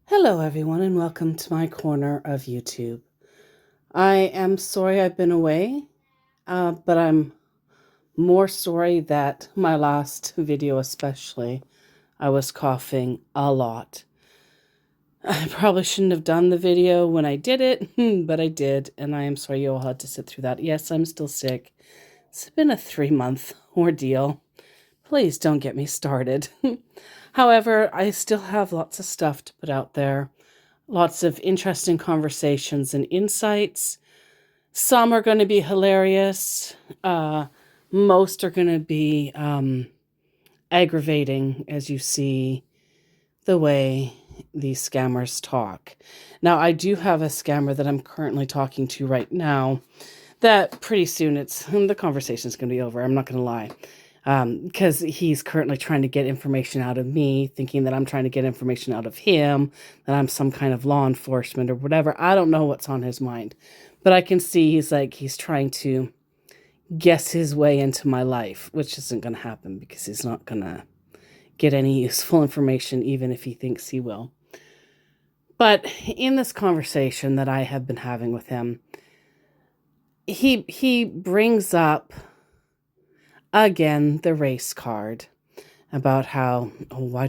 Hello, everyone, and welcome to my corner of YouTube. I am sorry I've been away, but I'm more sorry that my last video, especially, I was coughing a lot. I probably shouldn't have done the video when I did it, but I did, and I am sorry you all had to sit through that. Yes, I'm still sick. It's been a 3-month ordeal. Please don't get me started. However, I still have lots of stuff to put out there. Lots of interesting conversations and insights. Some are going to be hilarious. Most are going to be aggravating as you see the way these scammers talk. Now, I do have a scammer that I'm currently talking to right now that pretty soon the conversation's going to be over. I'm not going to lie. Because he's currently trying to get information out of me, thinking that I'm trying to get information out of him, that I'm some kind of law enforcement or whatever. I don't know what's on his mind. But I can see he's trying to guess his way into my life, which isn't going to happen because he's not going to get any useful information, even if he thinks he will. But in this conversation that I have been having with him, he brings up again the race card about how why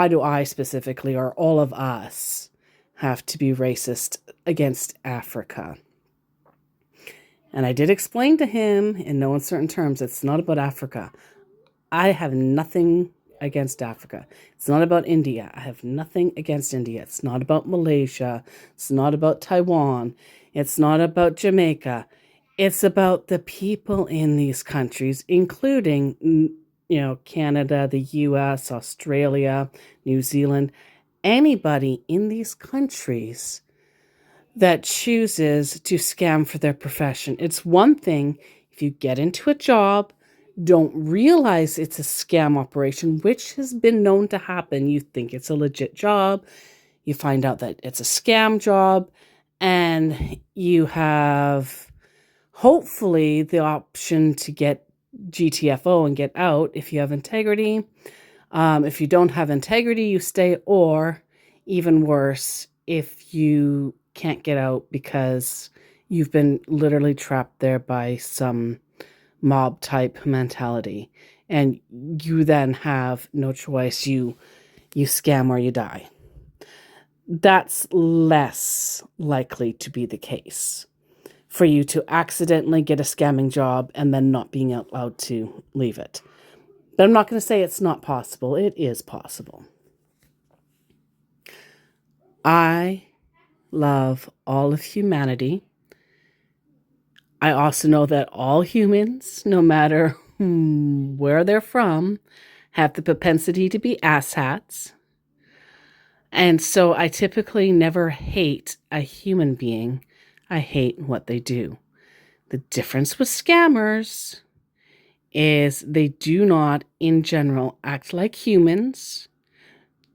do I specifically, or all of us, have to be racist against Africa. And I did explain to him in no uncertain terms, it's not about Africa. I have nothing against Africa. It's not about India. I have nothing against India. It's not about Malaysia. It's not about Taiwan. It's not about Jamaica. It's about the people in these countries, including, Canada, the US, Australia, New Zealand, anybody in these countries that chooses to scam for their profession. It's one thing if you get into a job, don't realize it's a scam operation, which has been known to happen. You think it's a legit job, you find out that it's a scam job, and you have hopefully the option to get GTFO and get out if you have integrity. If you don't have integrity, you stay, or even worse, if you can't get out because you've been literally trapped there by some mob type mentality and you then have no choice. You scam or you die. That's less likely to be the case for you to accidentally get a scamming job and then not being allowed to leave it. But I'm not going to say it's not possible. It is possible. I love all of humanity. I also know that all humans, no matter where they're from, have the propensity to be asshats. And so I typically never hate a human being. I hate what they do. The difference with scammers is they do not, in general, act like humans,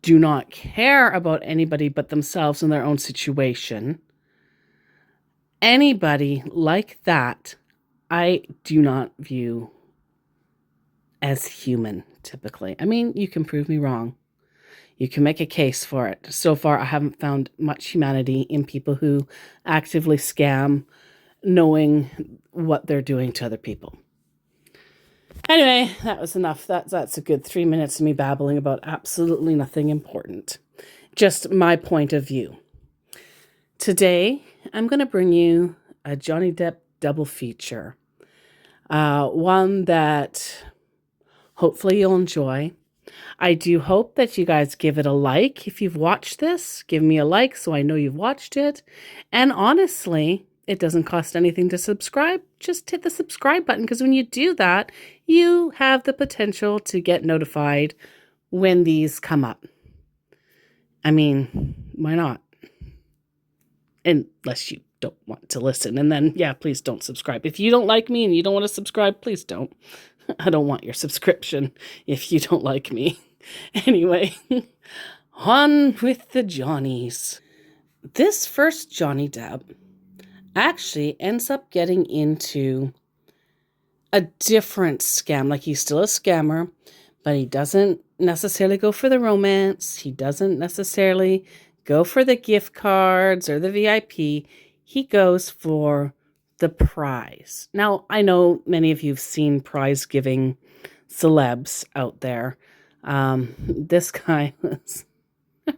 do not care about anybody but themselves and their own situation. Anybody like that, I do not view as human, typically. I mean, you can prove me wrong. You can make a case for it. So far, I haven't found much humanity in people who actively scam, knowing what they're doing to other people. Anyway, that was enough. That's a good 3 minutes of me babbling about absolutely nothing important. Just my point of view. Today, I'm going to bring you a Johnny Depp double feature. One that hopefully you'll enjoy. I do hope that you guys give it a like. If you've watched this, give me a like so I know you've watched it. And honestly, it doesn't cost anything to subscribe. Just hit the subscribe button, because when you do that, you have the potential to get notified when these come up. I mean, why not? Unless you don't want to listen. And then, yeah, please don't subscribe. If you don't like me and you don't want to subscribe, please don't. I don't want your subscription if you don't like me. Anyway, on with the Johnnies. This first Johnny Depp actually ends up getting into a different scam. Like, he's still a scammer, But he doesn't necessarily go for the romance. He doesn't necessarily go for the gift cards or the VIP. He goes for the prize. Now, I know many of you have seen prize giving celebs out there. This guy was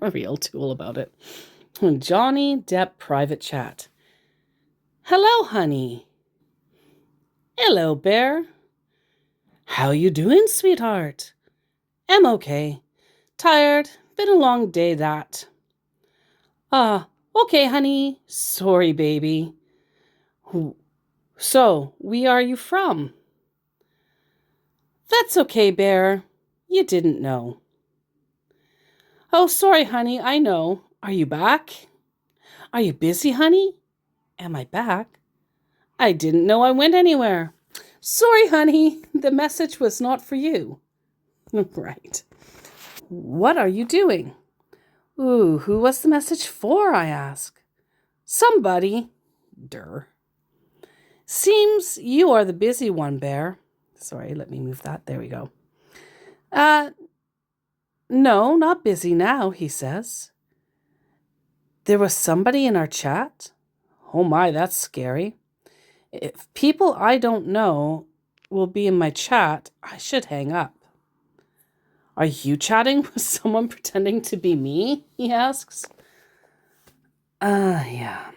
a real tool about it. Johnny Depp private chat. Hello, honey. Hello, bear. How you doing, sweetheart? I'm okay. Tired. Been a long day, that. Okay, honey. Sorry, baby. So, where are you from? That's okay, bear. You didn't know. Oh, sorry, honey. I know. Are you back? Are you busy, honey? Am I back? I didn't know I went anywhere. Sorry, honey. The message was not for you. Right. What are you doing? Ooh, who was the message for, I ask. Somebody. Seems you are the busy one, bear. Sorry, let me move that. There we go. No, not busy now, he says. There was somebody in our chat? Oh my, that's scary. If people I don't know will be in my chat, I should hang up. Are you chatting with someone pretending to be me? He asks. Yeah.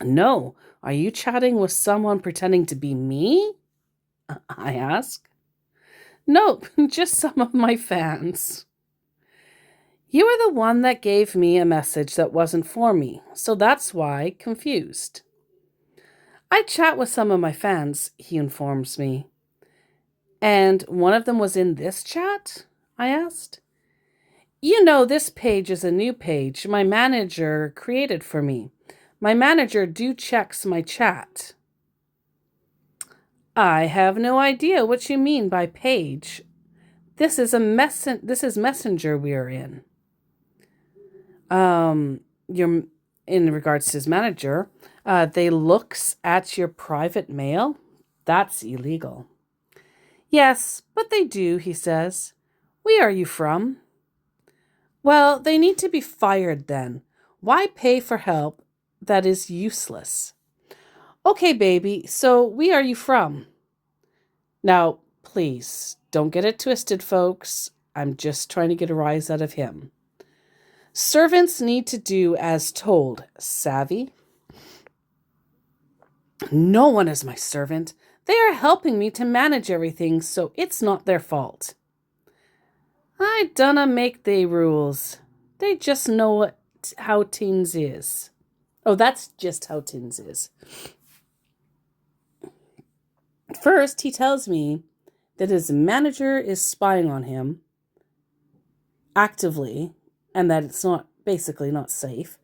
No, are you chatting with someone pretending to be me? I ask. Nope, just some of my fans. You were the one that gave me a message that wasn't for me, so that's why confused. I chat with some of my fans, he informs me. And one of them was in this chat? I asked. You know, this page is a new page my manager created for me. My manager checks my chat. I have no idea what you mean by page. This is Messenger we're in. You're in regards to his manager, they looks at your private mail. That's illegal. Yes, but they do, he says. Where are you from? Well, they need to be fired then. Why pay for help that is useless? Okay, baby, so where are you from? Now, please, don't get it twisted, folks. I'm just trying to get a rise out of him. Servants need to do as told, savvy? No one is my servant. They are helping me to manage everything, so it's not their fault. I dunna make they rules. They just know how tins is. Oh, that's just how tins is. First, he tells me that his manager is spying on him actively and that it's basically not safe.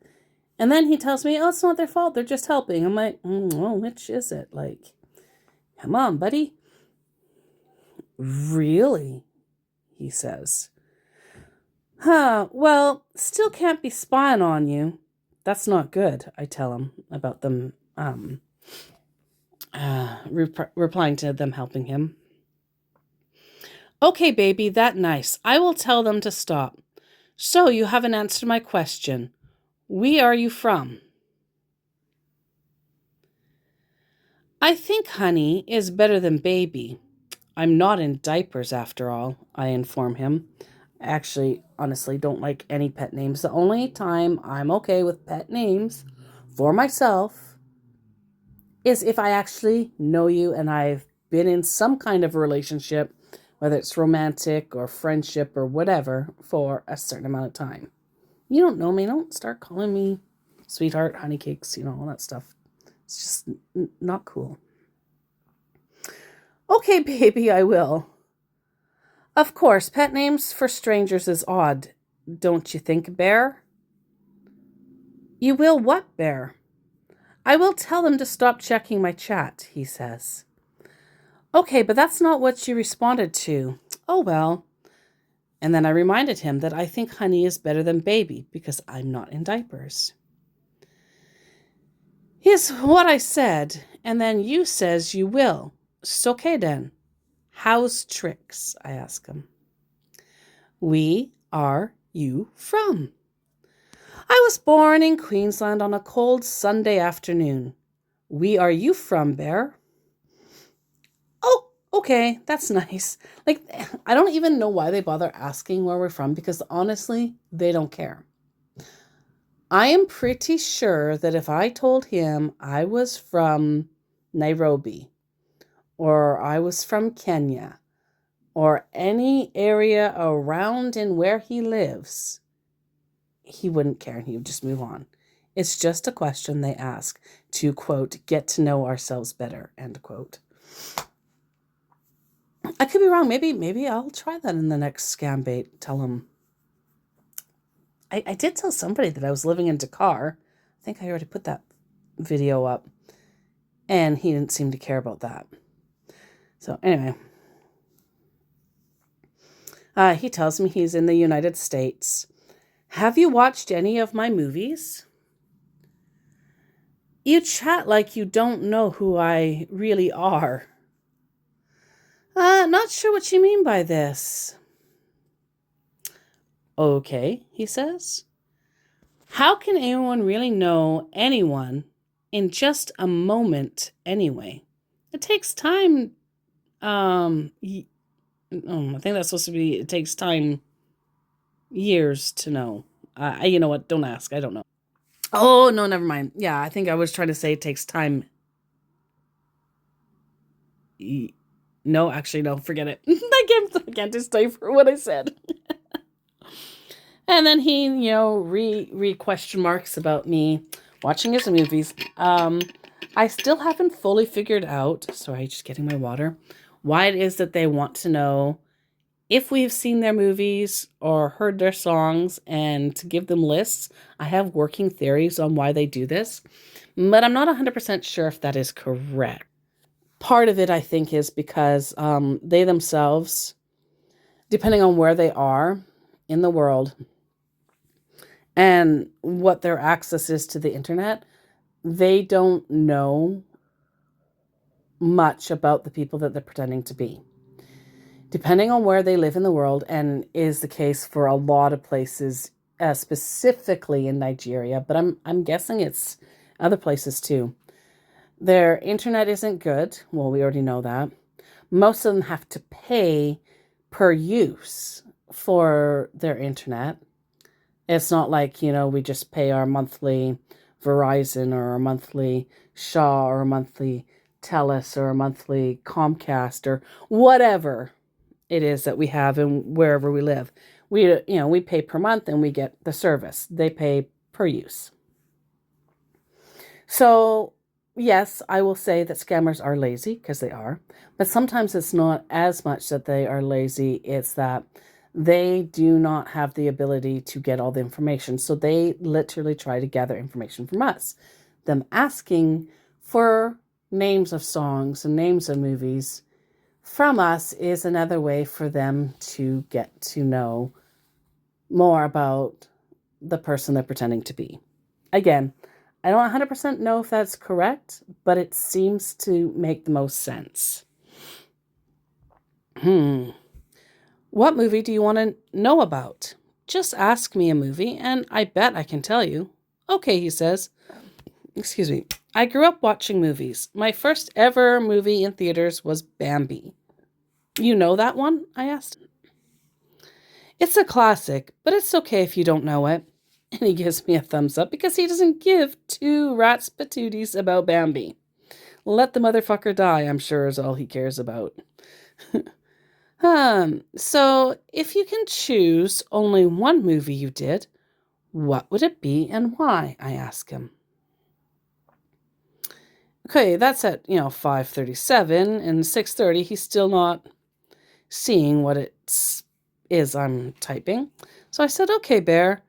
And then he tells me, oh, it's not their fault. They're just helping. I'm like, well, which is it? Like, come on, buddy. Really? He says. Well, still can't be spying on you. That's not good, I tell him about them replying to them helping him. Okay, baby, that nice. I will tell them to stop. So you haven't answered my question. Where are you from? I think honey is better than baby. I'm not in diapers after all, I inform him. I actually, honestly, don't like any pet names. The only time I'm okay with pet names for myself is if I actually know you and I've been in some kind of relationship, whether it's romantic or friendship or whatever, for a certain amount of time. You don't know me, don't start calling me sweetheart, honey cakes, all that stuff. It's just not cool. Okay, baby, I will. Of course, pet names for strangers is odd, don't you think, Bear? You will what, Bear? I will tell them to stop checking my chat, he says. Okay, but that's not what you responded to. Oh, well. And then I reminded him that I think honey is better than baby because I'm not in diapers. Here's what I said, and then you says you will. So okay then. How's tricks? I ask him. We are you from? I was born in Queensland on a cold Sunday afternoon. We are you from, Bear? Oh, okay, that's nice. Like, I don't even know why they bother asking where we're from because honestly, they don't care. I am pretty sure that if I told him I was from Nairobi or I was from Kenya or any area around and where he lives, he wouldn't care and he would just move on. It's just a question they ask to, quote, get to know ourselves better, end quote. I could be wrong. Maybe I'll try that in the next scam bait. Tell him. I did tell somebody that I was living in Dakar. I think I already put that video up. And he didn't seem to care about that. So anyway. He tells me he's in the United States. Have you watched any of my movies? You chat like you don't know who I really are. Not sure what you mean by this. Okay, he says. How can anyone really know anyone in just a moment anyway? It takes time. I think that's supposed to be, it takes time, years to know. You know what? Don't ask. I don't know. Oh, no, never mind. Yeah, I think I was trying to say it takes time. No, actually, no, forget it. I can't decipher what I said. And then he, re question marks about me watching his movies. I still haven't fully figured out, sorry, just getting my water, why it is that they want to know if we've seen their movies or heard their songs and to give them lists. I have working theories on why they do this, but I'm not 100% sure if that is correct. Part of it, I think, is because they themselves, depending on where they are in the world and what their access is to the internet, they don't know much about the people that they're pretending to be. Depending on where they live in the world, and is the case for a lot of places, specifically in Nigeria, but I'm guessing it's other places too. Their internet isn't good. Well, we already know that. Most of them have to pay per use for their internet. It's not like, we just pay our monthly Verizon or a monthly Shaw or a monthly TELUS or a monthly Comcast or whatever it is that we have and wherever we live. We pay per month and we get the service. They pay per use. So, yes, I will say that scammers are lazy, because they are. But sometimes it's not as much that they are lazy, it's that they do not have the ability to get all the information. So they literally try to gather information from us. Them asking for names of songs and names of movies from us is another way for them to get to know more about the person they're pretending to be. Again, I don't 100% know if that's correct, but it seems to make the most sense. What movie do you want to know about? Just ask me a movie, and I bet I can tell you. Okay, he says. Excuse me. I grew up watching movies. My first ever movie in theaters was Bambi. You know that one? I asked. It's a classic, but it's okay if you don't know it. And he gives me a thumbs up because he doesn't give two rat's patooties about Bambi. Let the motherfucker die, I'm sure, is all he cares about. So if you can choose only one movie you did, what would it be and why? I ask him. Okay, that's at, 5:37, and 6:30, he's still not seeing what it is I'm typing. So I said, okay, Bear,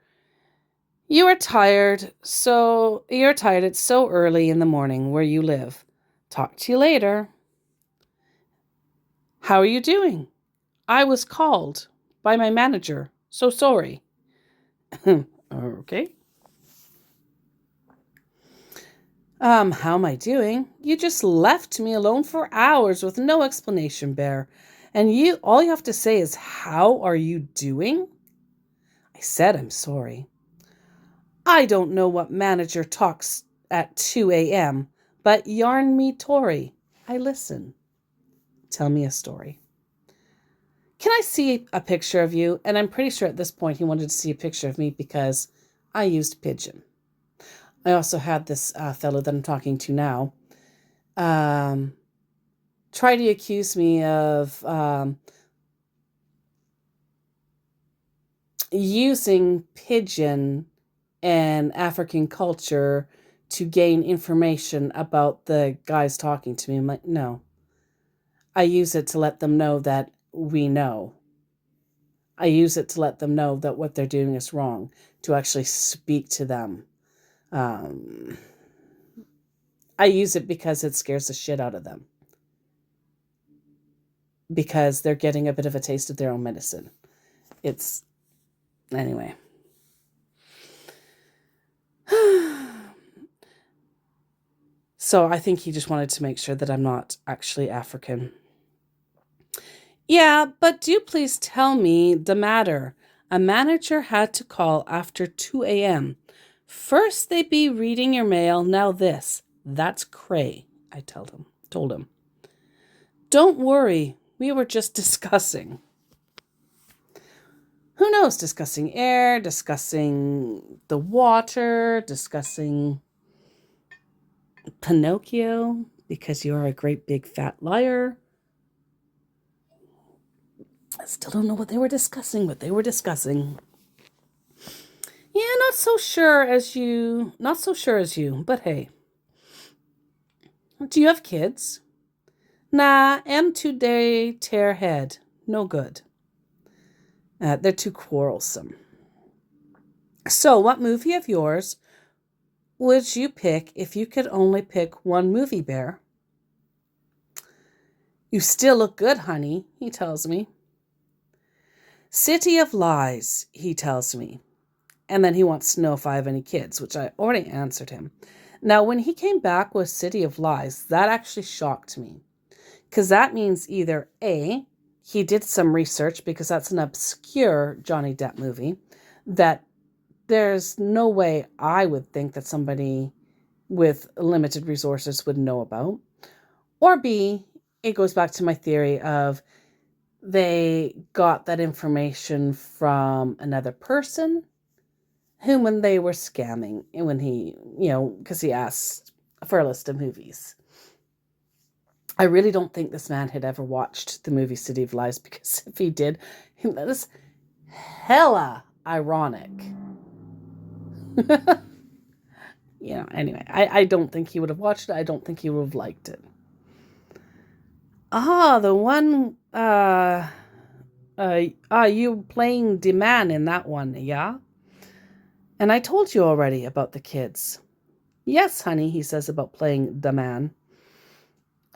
you're tired. It's so early in the morning where you live. Talk to you later. How are you doing? I was called by my manager. So sorry. Okay. How am I doing? You just left me alone for hours with no explanation, Bear. And all you have to say is, how are you doing? I said, I'm sorry. I don't know what manager talks at 2 a.m., but yarn me Tory. I listen. Tell me a story. Can I see a picture of you? And I'm pretty sure at this point he wanted to see a picture of me because I used pigeon. I also had this fellow that I'm talking to now try to accuse me of using pigeon and African culture to gain information about the guys talking to me. I'm like, no. I use it to let them know that we know. I use it to let them know that what they're doing is wrong, to actually speak to them. I use it because it scares the shit out of them. Because they're getting a bit of a taste of their own medicine. Anyway. So I think he just wanted to make sure that I'm not actually African. Yeah, but do please tell me the matter. A manager had to call after 2 a.m. First they be reading your mail, now this. That's cray, I told him. Don't worry, we were just discussing. Who knows? Discussing air, discussing the water, discussing Pinocchio, because you're a great big fat liar. I still don't know what they were discussing, but they were discussing. Yeah, not so sure as you, but hey. Do you have kids? Nah, am today tear head. No good. They're too quarrelsome. So, what movie of yours would you pick if you could only pick one movie, Bear? You still look good, honey, he tells me. City of Lies, he tells me. And then he wants to know if I have any kids, which I already answered him. Now, when he came back with City of Lies, that actually shocked me. Because that means either A, he did some research, because that's an obscure Johnny Depp movie, that there's no way I would think that somebody with limited resources would know about. Or B, it goes back to my theory of they got that information from another person whom when they were scamming, and when he, because he asked for a list of movies. I really don't think this man had ever watched the movie City of Lies, because if he did, that is hella ironic. Anyway, I don't think he would have watched it. I don't think he would have liked it. The one, you playing the man in that one, yeah? And I told you already about the kids. Yes, honey, he says about playing the man.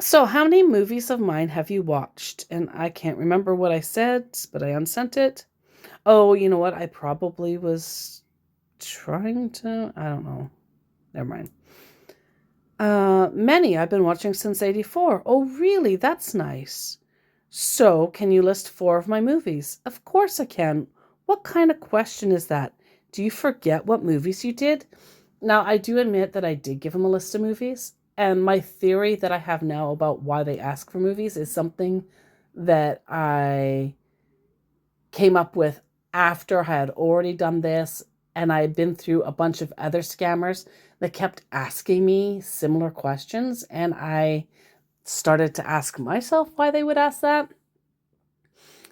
So how many movies of mine have you watched? And I can't remember what I said, but I unsent it. Oh, you know what? I probably was trying to, I don't know. Never mind. Many I've been watching since 84. Oh, really? That's nice. So, can you list 4 of my movies? Of course I can. What kind of question is that? Do you forget what movies you did? Now, I do admit that I did give him a list of movies, and my theory that I have now about why they ask for movies is something that I came up with after I had already done this, and I had been through a bunch of other scammers that kept asking me similar questions, and I started to ask myself why they would ask that.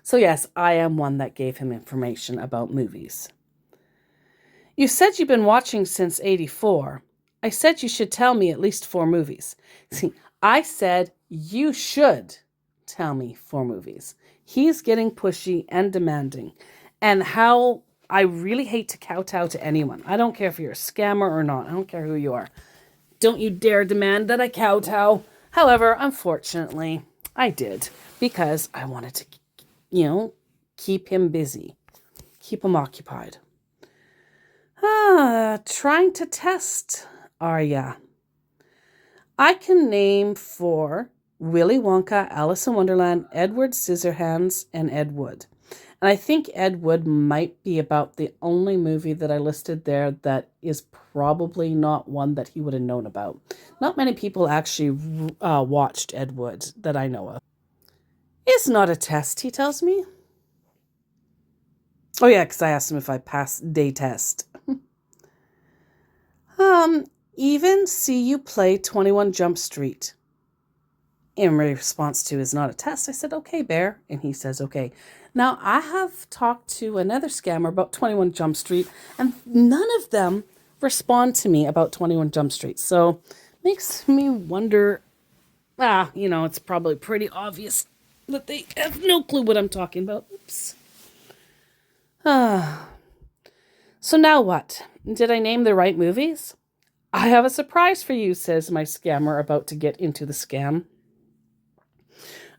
So yes, I am one that gave him information about movies. You said you've been watching since 84. I said you should tell me at least 4 movies. See, I said you should tell me 4 movies. He's getting pushy and demanding. And how I really hate to kowtow to anyone. I don't care if you're a scammer or not. I don't care who you are. Don't you dare demand that I kowtow. However, unfortunately, I did, because I wanted to, keep him busy, keep him occupied. Trying to test, are ya? I can name 4 Willy Wonka, Alice in Wonderland, Edward Scissorhands, and Ed Wood. And I think Ed Wood might be about the only movie that I listed there that is probably not one that he would have known about. Not many people actually watched Ed Wood that I know of. It's not a test, he tells me. Oh yeah, because I asked him if I passed day test. Even see you play 21 Jump Street. In response to is not a test, I said, okay, Bear. And he says, okay. Now, I have talked to another scammer about 21 Jump Street, and none of them respond to me about 21 Jump Street. So, makes me wonder, it's probably pretty obvious that they have no clue what I'm talking about. Oops. So now what? Did I name the right movies? I have a surprise for you, says my scammer about to get into the scam.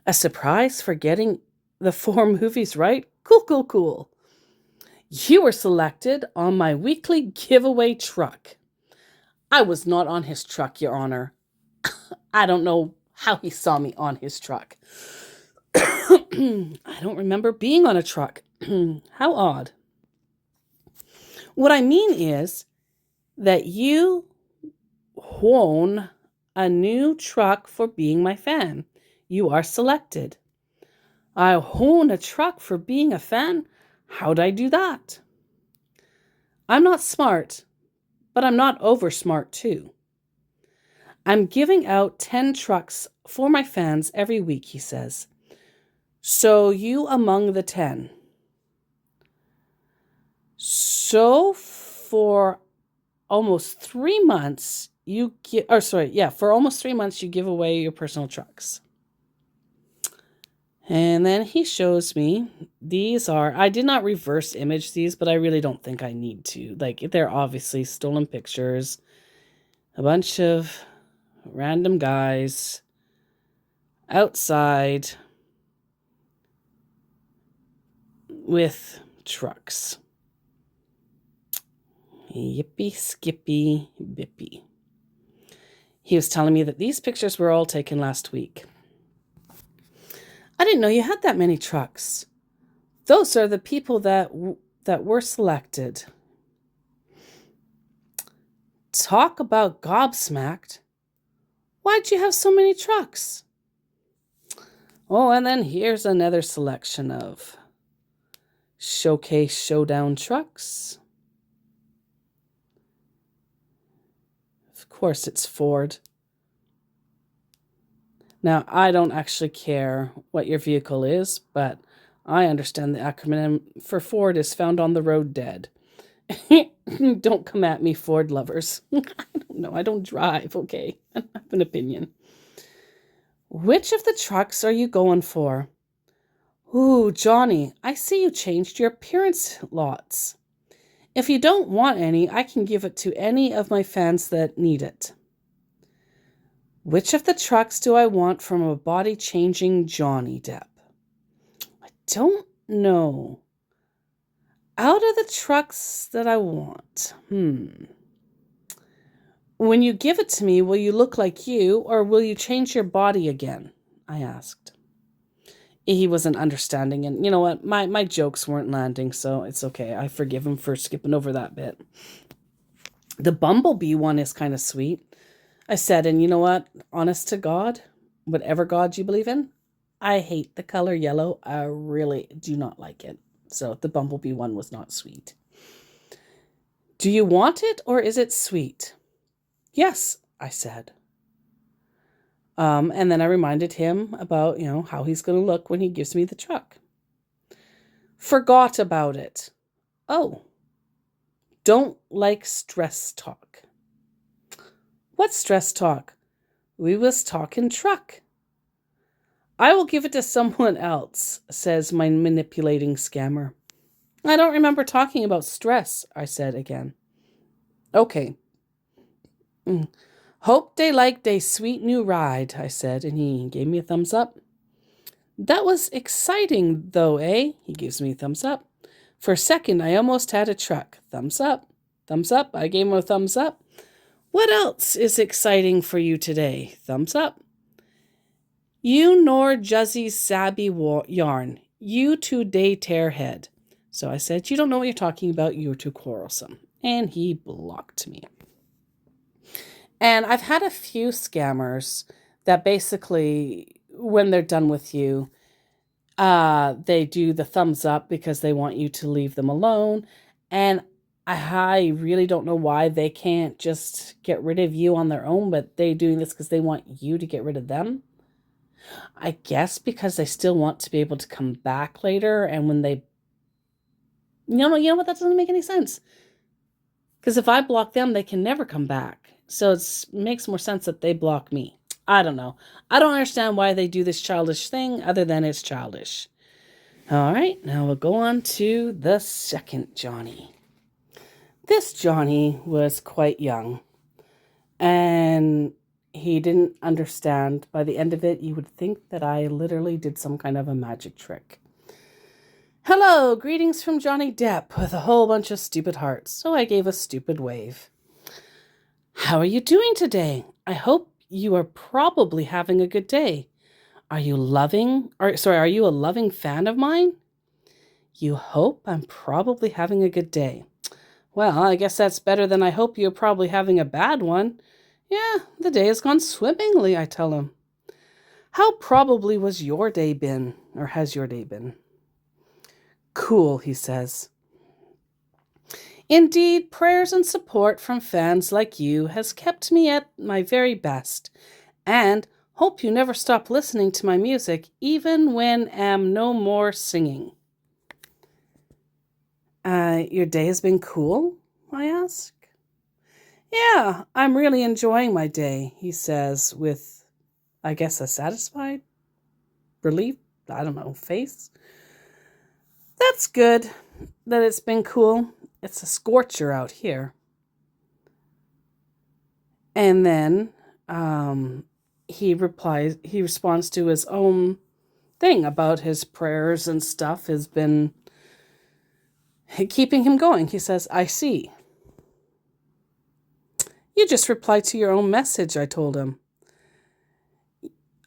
A surprise for getting the 4 movies right? Cool. You were selected on my weekly giveaway truck. I was not on his truck, Your Honor. I don't know how he saw me on his truck. I don't remember being on a truck. How odd. What I mean is that you won a new truck for being my fan. You are selected. I own a truck for being a fan? How'd I do that? I'm not smart, but I'm not over smart too. I'm giving out 10 trucks for my fans every week, he says. So you among the 10. So for almost 3 months, for almost 3 months, you give away your personal trucks. And then he shows me, I did not reverse image these, but I really don't think I need to. They're obviously stolen pictures. A bunch of random guys outside with trucks. Yippee, skippy, bippy. He was telling me that these pictures were all taken last week. I didn't know you had that many trucks. Those are the people that were selected. Talk about gobsmacked. Why'd you have so many trucks? Oh, and then here's another selection of Showcase Showdown trucks. Of course, it's Ford. Now, I don't actually care what your vehicle is, but I understand the acronym for Ford is found on the road dead. Don't come at me, Ford lovers. I don't know. I don't drive, okay? I have an opinion. Which of the trucks are you going for? Ooh, Johnny, I see you changed your appearance lots. If you don't want any, I can give it to any of my fans that need it. Which of the trucks do I want from a body-changing Johnny Depp? I don't know. Out of the trucks that I want, When you give it to me, will you look like you, or will you change your body again? I asked. He wasn't understanding, and you know what? My jokes weren't landing, so it's okay. I forgive him for skipping over that bit. The Bumblebee one is kind of sweet. I said, and you know what? Honest to God, whatever God you believe in, I hate the color yellow. I really do not like it. So the Bumblebee one was not sweet. Do you want it, or is it sweet? Yes, I said. And then I reminded him about, how he's going to look when he gives me the truck. Forgot about it. Oh, don't like stress talk. What stress talk? We was talking truck. I will give it to someone else, says my manipulating scammer. I don't remember talking about stress, I said again. Okay. Hope they like they sweet new ride, I said, and he gave me a thumbs up. That was exciting, though, eh? He gives me a thumbs up. For a second, I almost had a truck. Thumbs up. Thumbs up. I gave him a thumbs up. What else is exciting for you today? Thumbs up. You nor Juzzy's sabby yarn. You two day tearhead. So I said, you don't know what you're talking about. You're too quarrelsome. And he blocked me. And I've had a few scammers that basically, when they're done with you, they do the thumbs up because they want you to leave them alone. And I really don't know why they can't just get rid of you on their own, but they're doing this because they want you to get rid of them. I guess because they still want to be able to come back later, and when they... You know what? That doesn't make any sense. Because if I block them, they can never come back. So it makes more sense that they block me. I don't know. I don't understand why they do this childish thing other than it's childish. All right, now we'll go on to the second Johnny. This Johnny was quite young, and he didn't understand. By the end of it, you would think that I literally did some kind of a magic trick. Hello, greetings from Johnny Depp with a whole bunch of stupid hearts. So I gave a stupid wave. How are you doing today? I hope you are probably having a good day. Are you a loving fan of mine? You hope I'm probably having a good day. Well, I guess that's better than I hope you're probably having a bad one. Yeah, the day has gone swimmingly, I tell him. How probably was your day been, or has your day been? Cool, he says. Indeed, prayers and support from fans like you has kept me at my very best, and hope you never stop listening to my music, even when am no more singing. Your day has been cool? I ask. Yeah, I'm really enjoying my day, he says with, I guess, a satisfied relief, I don't know, face. That's good that it's been cool. It's a scorcher out here. And then he responds to his own thing about his prayers and stuff has been keeping him going. He says, I see. You just replied to your own message, I told him.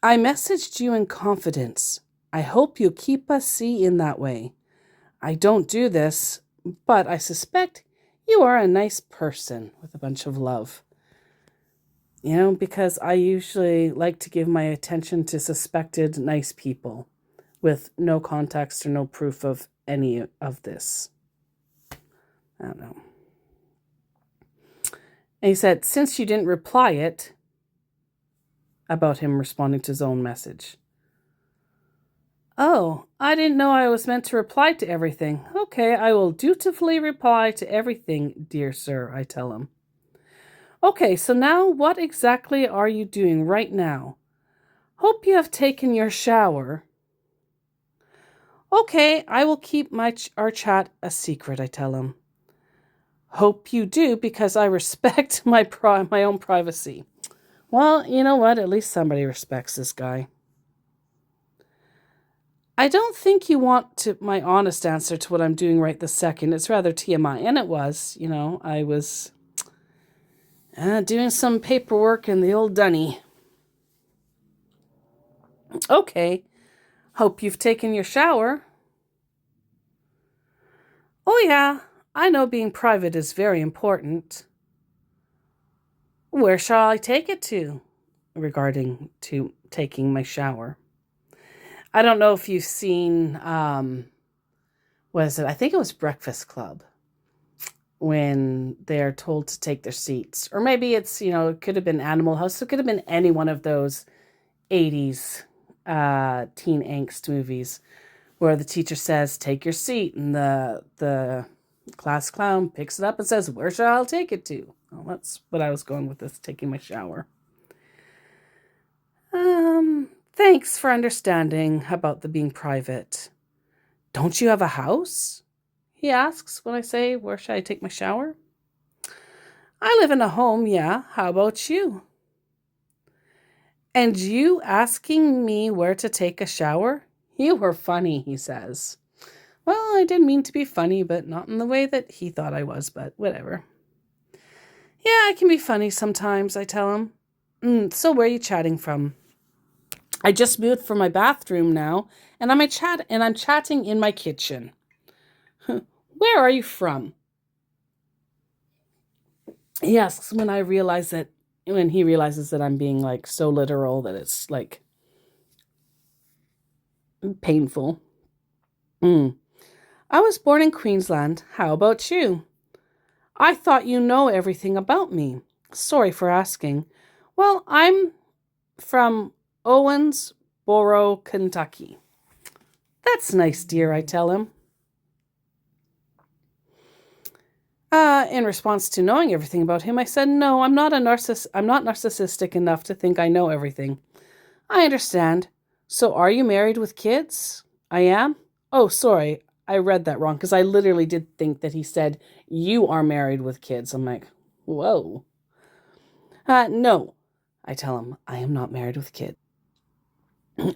I messaged you in confidence. I hope you keep us seeing that way. I don't do this, but I suspect you are a nice person with a bunch of love. You know, because I usually like to give my attention to suspected nice people with no context or no proof of any of this. I don't know. And he said, since you didn't reply it, about him responding to his own message. Oh, I didn't know I was meant to reply to everything. Okay, I will dutifully reply to everything, dear sir, I tell him. Okay, so now what exactly are you doing right now? Hope you have taken your shower. Okay, I will keep our chat a secret, I tell him. Hope you do, because I respect my own privacy. Well, you know what? At least somebody respects this guy. I don't think you want my honest answer to what I'm doing right this second. It's rather TMI. And it was, I was doing some paperwork in the old dunny. Okay. Hope you've taken your shower. Oh, yeah. I know being private is very important. Where shall I take it to? Regarding to taking my shower. I don't know if you've seen, what is it? I think it was Breakfast Club. When they're told to take their seats. Or maybe it's, it could have been Animal House. It could have been any one of those 80s teen angst movies where the teacher says, take your seat. And the class clown picks it up and says, where shall I take it to? Well, that's what I was going with this, taking my shower. Thanks for understanding about the being private. Don't you have a house? He asks when I say, where should I take my shower? I live in a home, yeah. How about you? And you asking me where to take a shower? You were funny, he says. Well, I didn't mean to be funny, but not in the way that he thought I was, but whatever. Yeah, I can be funny sometimes, I tell him. So where are you chatting from? I just moved from my bathroom now, and I'm chatting in my kitchen. Where are you from? He asks when he realizes that I'm being like so literal that it's like painful. Mm. I was born in Queensland. How about you? I thought you know everything about me. Sorry for asking. Well, I'm from Owensboro, Kentucky. That's nice, dear, I tell him. In response to knowing everything about him, I said, "No, I'm not I'm not narcissistic enough to think I know everything. I understand. So are you married with kids?" I am? Oh, sorry. I read that wrong because I literally did think that he said, "You are married with kids." I'm like, whoa. No. I tell him, I am not married with kids.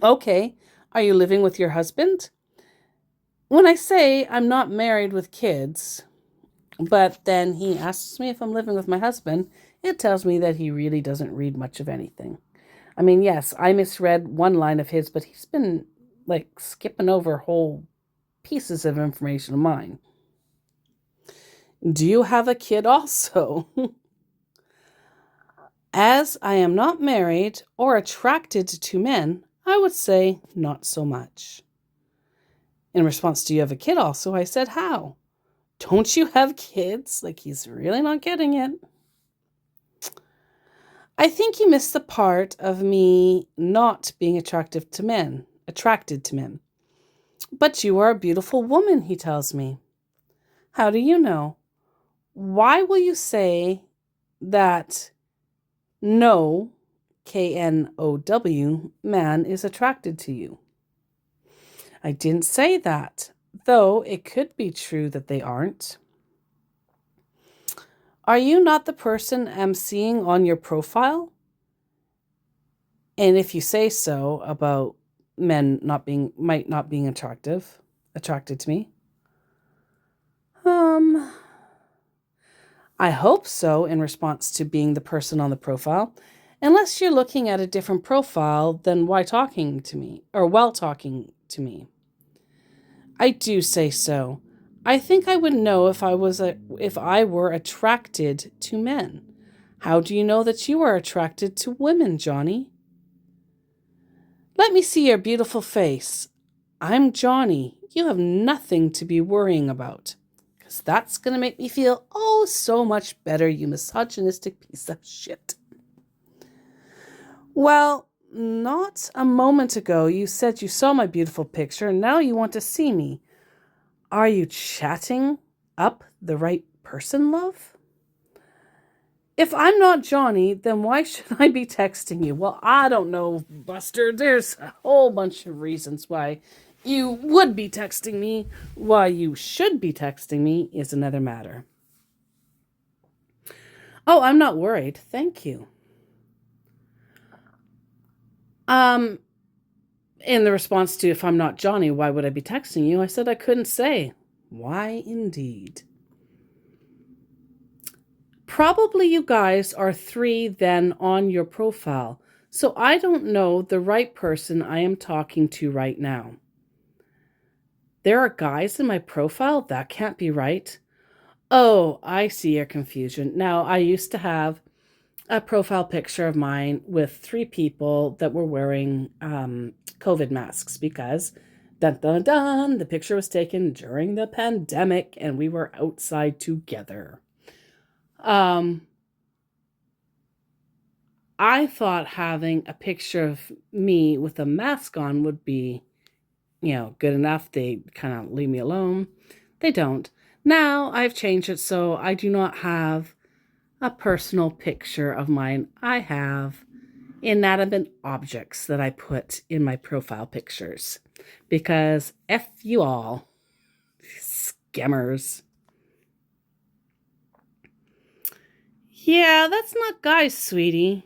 Okay. Are you living with your husband? When I say I'm not married with kids, but then he asks me if I'm living with my husband, it tells me that he really doesn't read much of anything. I mean, yes, I misread one line of his, but he's been like skipping over whole pieces of information of mine. Do you have a kid also? As I am not married or attracted to men, I would say not so much. In response to you have a kid also, I said, how? Don't you have kids? Like he's really not getting it. I think you missed the part of me not being attracted to men. But you are a beautiful woman, he tells me. How do you know? Why will you say that no, KNOW, man is attracted to you? I didn't say that, though it could be true that they aren't. Are you not the person I'm seeing on your profile? And if you say so about men might not being attracted to me. I hope so, in response to being the person on the profile. Unless you're looking at a different profile, then why talking to me? Or while talking to me? I do say so. I think I would know if I were attracted to men. How do you know that you are attracted to women, Johnny? Let me see your beautiful face. I'm Johnny. You have nothing to be worrying about. Because that's going to make me feel oh so much better, you misogynistic piece of shit. Well, not a moment ago you said you saw my beautiful picture and now you want to see me. Are you chatting up the right person, love? If I'm not Johnny, then why should I be texting you? Well, I don't know, Buster. There's a whole bunch of reasons why you would be texting me. Why you should be texting me is another matter. Oh, I'm not worried. Thank you. Um, in the response to if I'm not Johnny, why would I be texting you? I said I couldn't say. Why indeed? Probably you guys are 3 then on your profile, so I don't know the right person I am talking to right now. There are guys in my profile? That can't be right. Oh, I see your confusion. Now, I used to have a profile picture of mine with 3 people that were wearing COVID masks because, dun dun dun, the picture was taken during the pandemic and we were outside together. I thought having a picture of me with a mask on would be, good enough. They kind of leave me alone. They don't. Now I've changed it so I do not have a personal picture of mine. I have inanimate objects that I put in my profile pictures because F you all, scammers. Yeah, that's not guys, sweetie.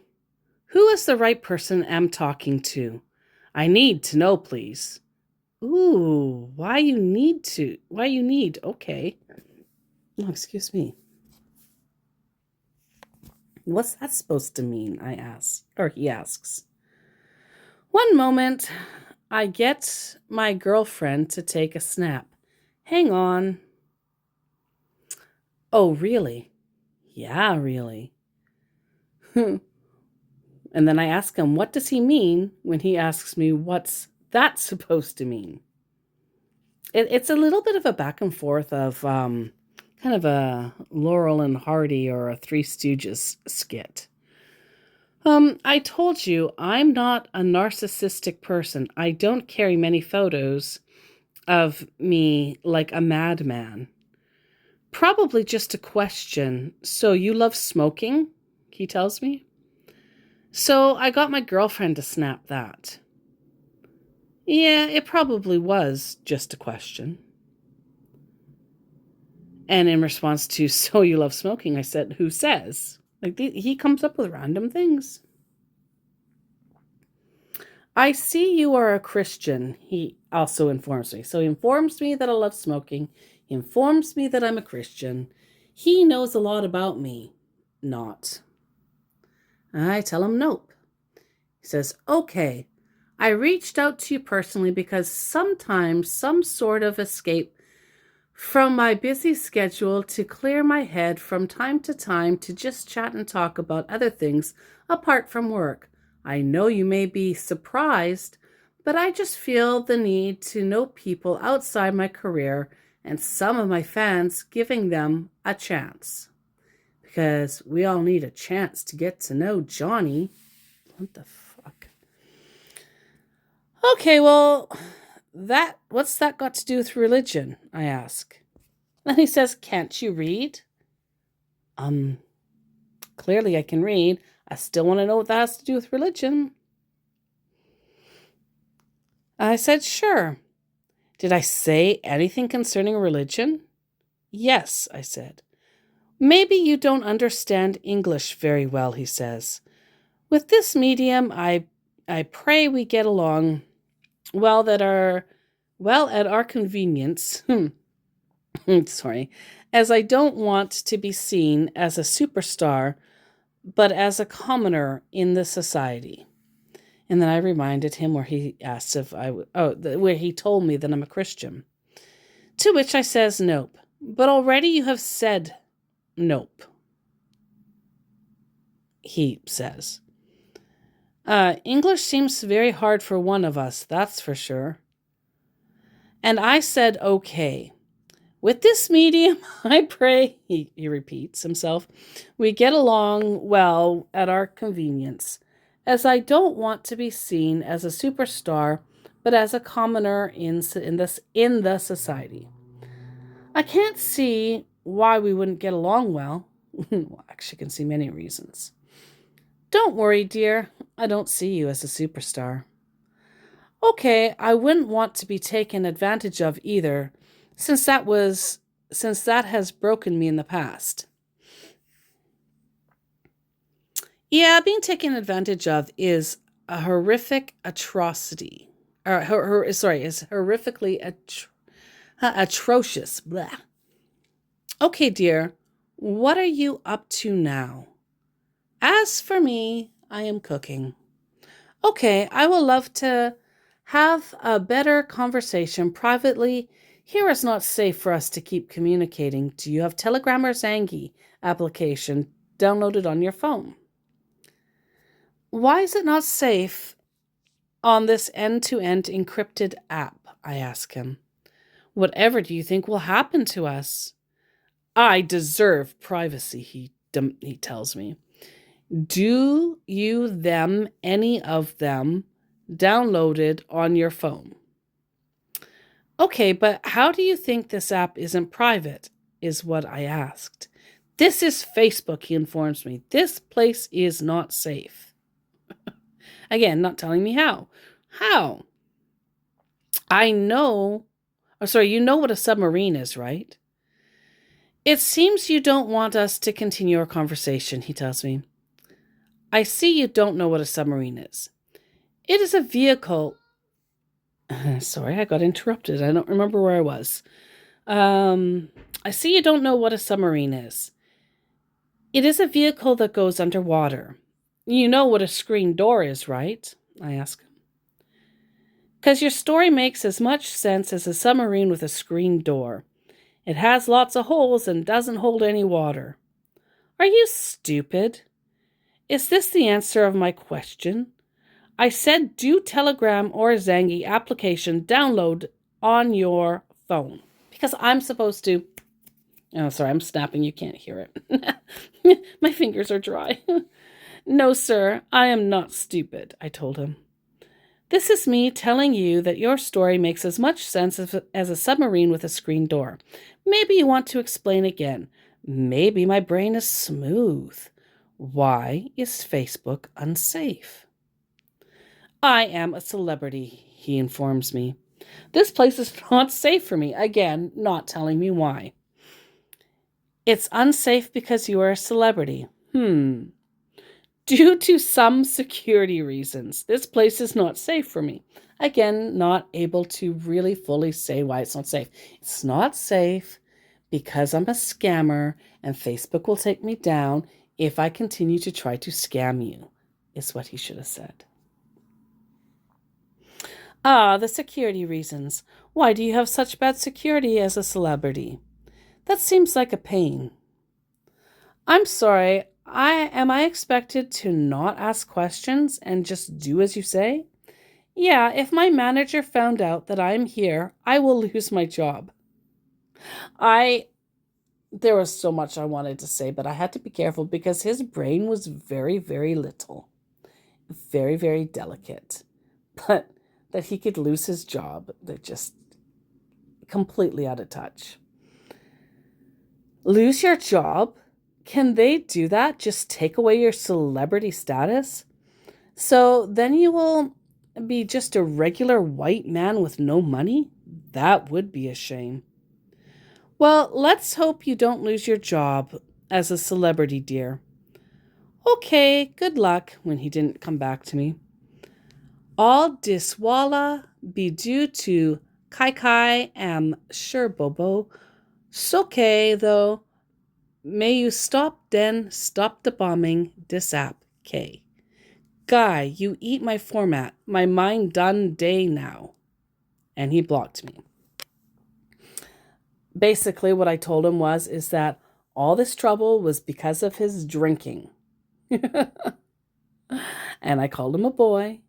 Who is the right person I'm talking to? I need to know, please. Ooh, why you need to? Why you need? Okay. Oh, excuse me. What's that supposed to mean? I ask, or he asks. One moment, I get my girlfriend to take a snap. Hang on. Oh, really? Yeah, really. And then I ask him, what does he mean when he asks me, what's that supposed to mean? It's a little bit of a back and forth of kind of a Laurel and Hardy or a Three Stooges skit. I told you I'm not a narcissistic person. I don't carry many photos of me like a madman. Probably just a question. So you love smoking? He tells me. So I got my girlfriend to snap that. Yeah, it probably was just a question. And in response to, so you love smoking, I said, who says? Like, he comes up with random things. I see you are a Christian, he also informs me. So he informs me that I love smoking. He informs me that I'm a Christian. He knows a lot about me. Not. I tell him nope. He says, okay, I reached out to you personally because sometimes some sort of escape from my busy schedule to clear my head from time to time to just chat and talk about other things apart from work. I know you may be surprised, but I just feel the need to know people outside my career and some of my fans, giving them a chance. Because we all need a chance to get to know Johnny. What the fuck? Okay, well, what's that got to do with religion? I ask. Then he says, can't you read? Clearly I can read. I still want to know what that has to do with religion. I said, sure. Did I say anything concerning religion? Yes, I said. Maybe you don't understand English very well, he says. With this medium, I pray we get along well at our convenience. Sorry. As I don't want to be seen as a superstar, but as a commoner in the society. And then I reminded him where he asked if where he told me that I'm a Christian. To which I says, nope. But already you have said nope. He says. English seems very hard for one of us, that's for sure. And I said, okay. With this medium, I pray, he repeats himself, we get along well at our convenience, as I don't want to be seen as a superstar, but as a commoner in the society. I can't see why we wouldn't get along well. Well, actually, I can see many reasons. Don't worry, dear. I don't see you as a superstar. Okay, I wouldn't want to be taken advantage of either, since that has broken me in the past. Yeah, being taken advantage of is a horrific atrocity. Is horrifically atrocious. Blah. Okay, dear, what are you up to now? As for me, I am cooking. Okay, I will love to have a better conversation privately. Here is not safe for us to keep communicating. Do you have Telegram or Zangi application downloaded on your phone? Why is it not safe on this end-to-end encrypted app? I ask him. Whatever do you think will happen to us? I deserve privacy, he tells me. Do you any of them downloaded on your phone? Okay, but how do you think this app isn't private, is what I asked. This is Facebook, he informs me. This place is not safe. Again, not telling me how. How? You know what a submarine is, right? It seems you don't want us to continue our conversation, he tells me. I see you don't know what a submarine is. It is a vehicle. Sorry, I got interrupted. I don't remember where I was. I see you don't know what a submarine is. It is a vehicle that goes underwater. You know what a screen door is, right? I ask him. Because your story makes as much sense as a submarine with a screen door. It has lots of holes and doesn't hold any water. Are you stupid? Is this the answer of my question? I said do Telegram or Zangi application download on your phone. Because I'm supposed to... Oh, sorry, I'm snapping. You can't hear it. My fingers are dry. No, sir, I am not stupid, I told him. This is me telling you that your story makes as much sense as a submarine with a screen door. Maybe you want to explain again. Maybe my brain is smooth. Why is Facebook unsafe? I am a celebrity, he informs me. This place is not safe for me. Again, not telling me why. It's unsafe because you are a celebrity. Due to some security reasons, this place is not safe for me. Again, not able to really fully say why it's not safe. It's not safe because I'm a scammer and Facebook will take me down if I continue to try to scam you, is what he should have said. The security reasons. Why do you have such bad security as a celebrity? That seems like a pain. I'm sorry, am I expected to not ask questions and just do as you say? Yeah, if my manager found out that I'm here, I will lose my job. There was so much I wanted to say, but I had to be careful because his brain was very, very little. Very, very delicate. But that he could lose his job, they're just completely out of touch. Lose your job? Can they do that? Just take away your celebrity status? So then you will be just a regular white man with no money? That would be a shame. Well, let's hope you don't lose your job as a celebrity, dear. Okay, good luck, when he didn't come back to me. All diswala be due to Kai Kai am sure Bobo. Soke though. May you stop the bombing dis app, K. Guy, you eat my format. My mind done day now. And he blocked me. Basically, what I told him is that all this trouble was because of his drinking. And I called him a boy.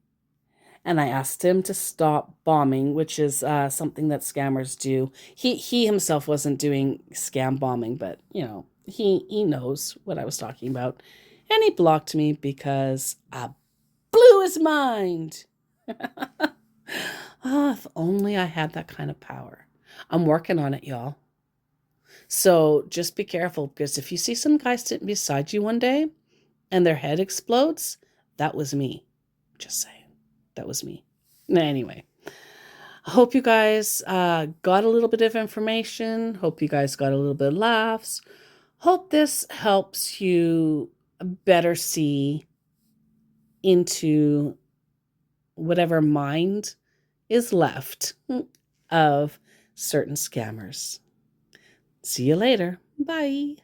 And I asked him to stop bombing, which is something that scammers do. He himself wasn't doing scam bombing, but, you know, he knows what I was talking about. And he blocked me because I blew his mind. If only I had that kind of power. I'm working on it, y'all. So just be careful, because if you see some guy sitting beside you one day and their head explodes, that was me. Just saying. That was me. Anyway, I hope you guys got a little bit of information. Hope you guys got a little bit of laughs. Hope this helps you better see into whatever mind is left of certain scammers. See you later. Bye.